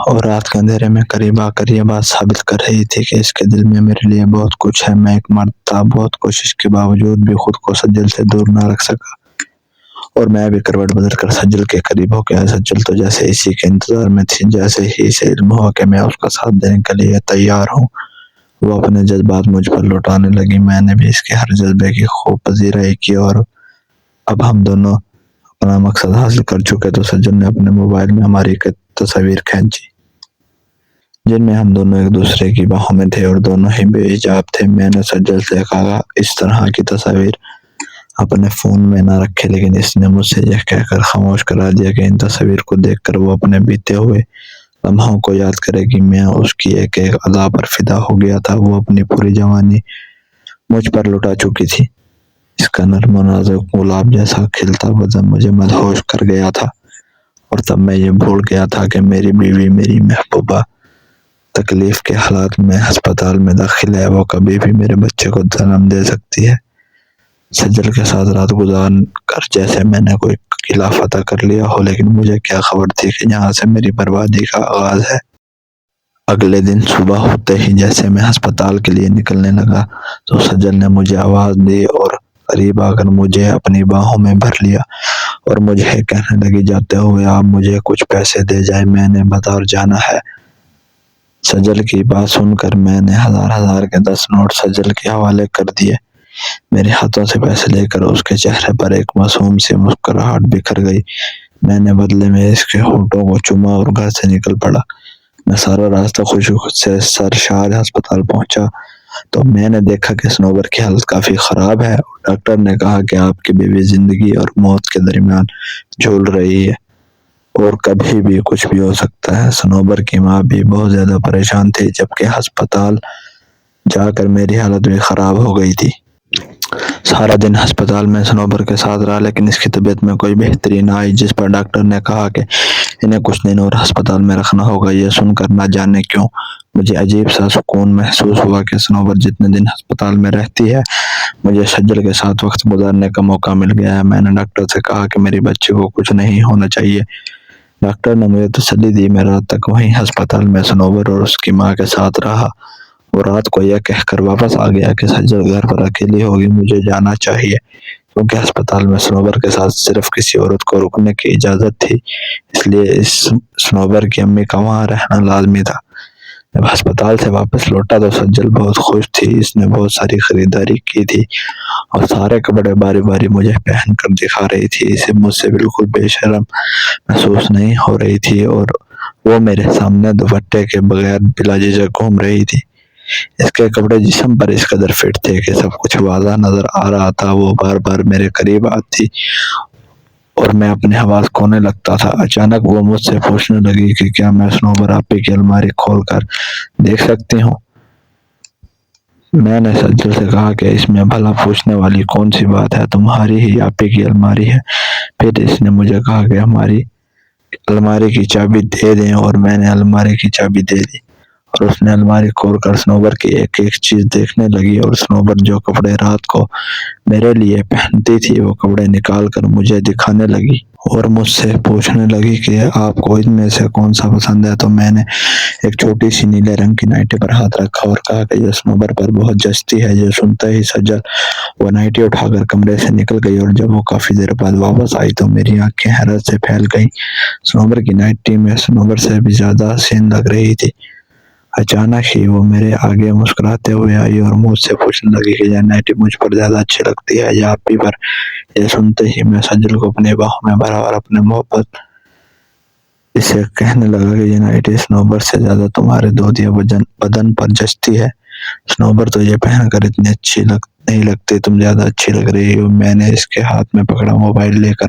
اور رات کے اندھیرے میں قریب آ کر یہ بات ثابت کر رہی تھی کہ اس کے دل میں میرے لیے بہت کچھ ہے۔ میں ایک مرد تھا، بہت کوشش کے باوجود بھی خود کو سجل سے دور نہ رکھ سکا، اور میں بھی کروٹ بدل کر سجل کے قریب ہو گیا۔ سجل تو جیسے اسی کے انتظار میں تھی، جیسے ہی اسے علم ہوا کہ میں اس کا ساتھ دینے کے لیے تیار ہوں، وہ اپنے جذبات مجھ پر لوٹانے لگی۔ میں نے بھی اس کے ہر جذبے کی خوب پذیرائی کی، اور اب ہم دونوں اپنا مقصد حاصل کر چکے تو سجل نے اپنے موبائل میں ہماری ایک تصویر کھینچی جن میں ہم دونوں ایک دوسرے کی باہوں میں تھے اور دونوں ہی بے حجاب تھے۔ میں نے سجل سے کہا اس طرح کی تصاویر اپنے فون میں نہ رکھے، لیکن اس نے مجھ سے یہ کہہ کر خاموش کرا دیا کہ ان تصاویر کو دیکھ کر وہ اپنے بیتے ہوئے لمحوں کو یاد کرے گی۔ میں اس کی ایک ایک ادا پر فدا ہو گیا تھا۔ وہ اپنی پوری جوانی مجھ پر لٹا چکی تھی۔ اس کا نرم و نازک گلاب جیسا کھلتا بدن مجھے مدہوش کر گیا تھا، اور تب میں یہ بھول گیا تھا کہ میری بیوی، میری محبوبہ، تکلیف کے حالات میں ہسپتال میں داخل ہے۔ وہ کبھی بھی میرے بچے کو جنم دے سکتی ہے۔ سجل کے ساتھ رات گزار کر جیسے میں نے کوئی قلعہ فتح کر لیا ہو، لیکن مجھے کیا خبر تھی کہ یہاں سے میری بربادی کا آغاز ہے۔ اگلے دن صبح ہوتے ہی جیسے میں ہسپتال کے لیے نکلنے لگا تو سجل نے مجھے آواز دی اور قریب آ کر مجھے اپنی باہوں میں بھر لیا، اور مجھے کہنے لگی جاتے ہوئے آپ مجھے کچھ پیسے دے جائیں، میں نے بازار جانا ہے۔ سجل کی بات سن کر میں نے ہزار کے 10 نوٹ سجل کے حوالے کر دیے۔ میرے ہاتھوں سے پیسے لے کر اس کے چہرے پر ایک معصوم سی مسکراہٹ بکھر گئی۔ میں نے بدلے میں اس کے ہونٹوں کو چوما اور گھر سے نکل پڑا۔ میں سارا راستہ خوشی سے سرشار ہسپتال پہنچا تو میں نے دیکھا کہ سنوبر کی حالت کافی خراب ہے، اور ڈاکٹر نے کہا کہ آپ کی بیوی زندگی اور موت کے درمیان جھول رہی ہے اور کبھی بھی کچھ بھی ہو سکتا ہے۔ سنوبر کی ماں بھی بہت زیادہ پریشان تھی، جبکہ ہسپتال جا کر میری حالت بھی خراب ہو گئی تھی۔ سارا دن ہسپتال میں سنوبر کے ساتھ رہا، لیکن اس کی طبیعت میں کوئی بہتری نہ آئی، جس پر ڈاکٹر نے کہا کہ انہیں کچھ دن اور ہسپتال میں رکھنا ہوگا۔ یہ سن کر نہ جانے کیوں مجھے عجیب سا سکون محسوس ہوا کہ سنوبر جتنے دن ہسپتال میں رہتی ہے مجھے سجل کے ساتھ وقت گزارنے کا موقع مل گیا ہے۔ میں نے ڈاکٹر سے کہا کہ میری بچی کو کچھ نہیں ہونا چاہیے۔ ڈاکٹر نے مجھے تسلی دی۔ میں رات تک وہیں ہسپتال میں سنوبر اور اس کی ماں کے ساتھ رہا، اور رات کو یہ کہہ کر واپس آ گیا کہ سجل گھر پر اکیلی ہوگی، مجھے جانا چاہیے، کیونکہ ہسپتال میں سنوبر کے ساتھ صرف کسی عورت کو رکنے کی اجازت تھی، اس لیے اس سنوبر کی امی کا وہاں رہنا لازمی تھا۔ جب ہسپتال سے واپس لوٹا تو سجل بہت خوش تھی۔ اس نے بہت ساری خریداری کی تھی اور سارے کپڑے باری باری مجھے پہن کر دکھا رہی تھی۔ اسے مجھ سے بالکل بے شرم محسوس نہیں ہو رہی تھی، اور وہ میرے سامنے دوپٹے کے بغیر بلا جھجک گھوم رہی تھی۔ اس کے کپڑے جسم پر اس قدر فٹ تھے کہ سب کچھ واضح نظر آ رہا تھا۔ وہ بار بار میرے قریب آتی اور میں اپنے حواس کھونے لگتا تھا۔ اچانک وہ مجھ سے پوچھنے لگی کہ کیا میں سنوبر آپی کی الماری کھول کر دیکھ سکتی ہوں؟ میں نے سجل سے کہا کہ اس میں بھلا پوچھنے والی کون سی بات ہے، تمہاری ہی آپی کی الماری ہے۔ پھر اس نے مجھے کہا کہ ہماری الماری کی چابی دے دیں، اور میں نے الماری کی چابی دے دی، اور اس نے الماری کھول کر سنوبر کی ایک ایک چیز دیکھنے لگی، اور سنوبر جو کپڑے رات کو میرے لیے پہنتی تھی وہ کپڑے نکال کر مجھے دکھانے لگی اور مجھ سے پوچھنے لگی کہ آپ کو ان میں سے کون سا پسند ہے۔ تو میں نے ایک چھوٹی سی نیلے رنگ کی نائٹی پر ہاتھ رکھا اور کہا کہ یہ سنوبر پر بہت جچتی ہے۔ یہ سنتے ہی سجل وہ نائٹی اٹھا کر کمرے سے نکل گئی، اور جب وہ کافی دیر بعد واپس آئی تو میری آنکھیں حیرت سے پھیل گئیں۔ سنوبر کی نائٹی میں سنوبر سے بھی زیادہ حسین لگ رہی تھی۔ اچانک ہی وہ میرے آگے مسکراتے ہوئے آئی اور مجھ سے پوچھنے لگی کہ یہ نائٹی مجھ پر زیادہ اچھی لگتی ہے یا آپی پر۔ یہ سنتے ہی میں سجل کو اپنے باہوں میں بھرا اور اپنے محبت اسے کہنے لگا کہ یہ نائٹی سنوبر سے زیادہ تمہارے دودیا بدن پر جچتی ہے۔ سنوبر تو یہ پہن کر اتنی اچھی نہیں لگتی، تم زیادہ اچھی لگ رہی ہو۔ میں نے اس کے ہاتھ میں پکڑا موبائل لے کر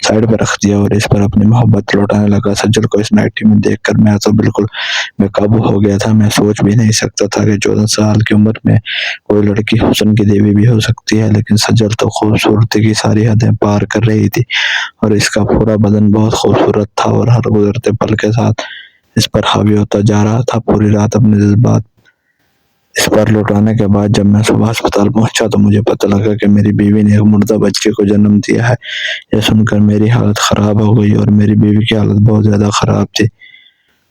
سائڈ پر رکھ دیا اور اس پر اپنی محبت لوٹانے لگا۔ سجل کو اس نائٹی میں دیکھ کر میں تو بالکل بے قابو ہو گیا تھا۔ میں سوچ بھی نہیں سکتا تھا کہ 14 سال کی عمر میں کوئی لڑکی حسن کی دیوی بھی ہو سکتی ہے، لیکن سجل تو خوبصورتی کی ساری حدیں پار کر رہی تھی، اور اس کا پورا بدن بہت خوبصورت تھا اور ہر گزرتے پل کے ساتھ اس پر حاوی ہوتا جا رہا تھا۔ پوری رات اپنے جذبات اس پر لوٹانے کے بعد جب میں صبح ہسپتال پہنچا تو مجھے پتہ لگا کہ میری بیوی نے ایک مردہ بچے کو جنم دیا ہے۔ یہ سن کر میری حالت خراب ہو گئی اور میری بیوی کی حالت بہت زیادہ خراب تھی۔